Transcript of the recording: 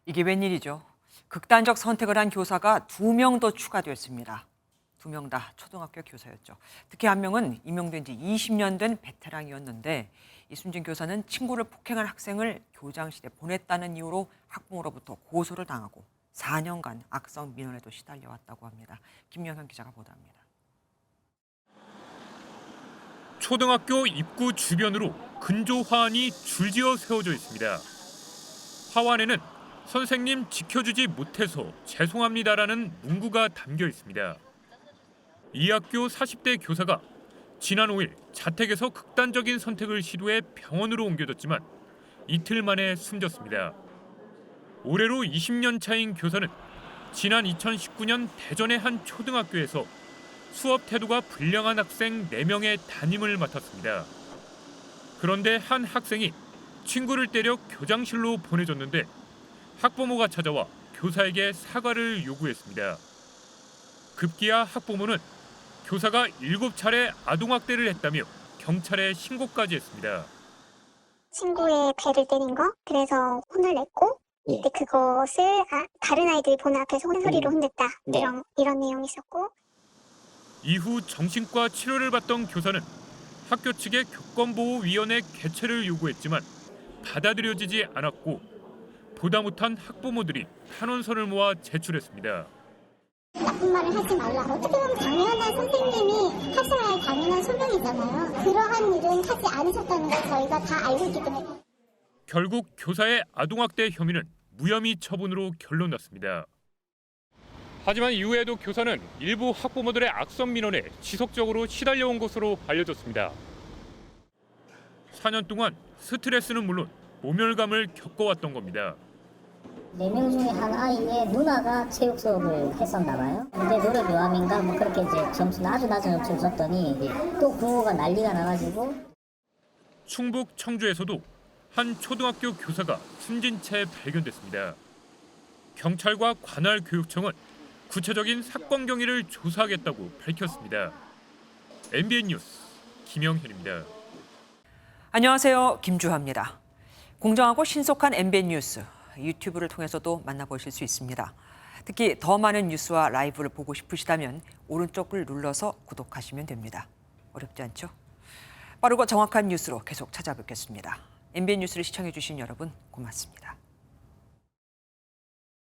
이게 웬일이죠? 극단적 선택을 한 교사가 2명 더 추가됐습니다. 2명 다 초등학교 교사였죠. 특히 한 명은 임용된 지 20년 된 베테랑이었는데 이 숨진 교사는 친구를 폭행한 학생을 교장실에 보냈다는 이유로 학부모로부터 고소를 당하고 4년간 악성 민원에도 시달려왔다고 합니다. 김영현 기자가 보도합니다. 초등학교 입구 주변으로 근조 화환이 줄지어 세워져 있습니다. 화환에는 선생님 지켜주지 못해서 죄송합니다라는 문구가 담겨 있습니다. 이 학교 40대 교사가 지난 5일 자택에서 극단적인 선택을 시도해 병원으로 옮겨졌지만 이틀 만에 숨졌습니다. 올해로 20년 차인 교사는 지난 2019년 대전의 한 초등학교에서 수업 태도가 불량한 학생 4명의 담임을 맡았습니다. 그런데 한 학생이 친구를 때려 교장실로 보내졌는데 학부모가 찾아와 교사에게 사과를 요구했습니다. 급기야 학부모는 교사가 7차례 아동학대를 했다며 경찰에 신고까지 했습니다. 친구의 배를 때린 거? 그래서 혼을 냈고, 예. 근데 그것을 다른 아이들이 보는 앞에서 혼소리로 혼냈다. 네. 이런 내용이 있었고. 이후 정신과 치료를 받던 교사는 학교 측에 교권보호위원회 개최를 요구했지만 받아들여지지 않았고 보다 못한 학부모들이 탄원서를 모아 제출했습니다. 나쁜 말을 하지 말라. 어떻게 보면 당연한 선생님이 하셔야 할 당연한 소명이잖아요. 그러한 일은 하지 않으셨다는 걸 저희가 다 알고 있기 때문에. 결국 교사의 아동학대 혐의는 무혐의 처분으로 결론났습니다. 하지만 이후에도 교사는 일부 학부모들의 악성 민원에 지속적으로 시달려온 것으로 알려졌습니다. 4년 동안 스트레스는 물론 모멸감을 겪어왔던 겁니다. 4명 중에 한 아이의 누나가 체육 수업을 했었나 봐요. 근데 노래 교함인가 뭐 그렇게 이제 점수는 아주 낮은 점수를 줬더니 또 부모가 난리가 나가지고. 충북 청주에서도 한 초등학교 교사가 숨진 채 발견됐습니다. 경찰과 관할 교육청은 구체적인 사건 경위를 조사하겠다고 밝혔습니다. MBN 뉴스 김영현입니다. 안녕하세요. 김주하입니다. 공정하고 신속한 MBN 뉴스 유튜브를 통해서도 만나보실 수 있습니다. 특히 더 많은 뉴스와 라이브를 보고 싶으시다면 오른쪽을 눌러서 구독하시면 됩니다. 어렵지 않죠? 빠르고 정확한 뉴스로 계속 찾아뵙겠습니다. MBN 뉴스를 시청해 주신 여러분 고맙습니다.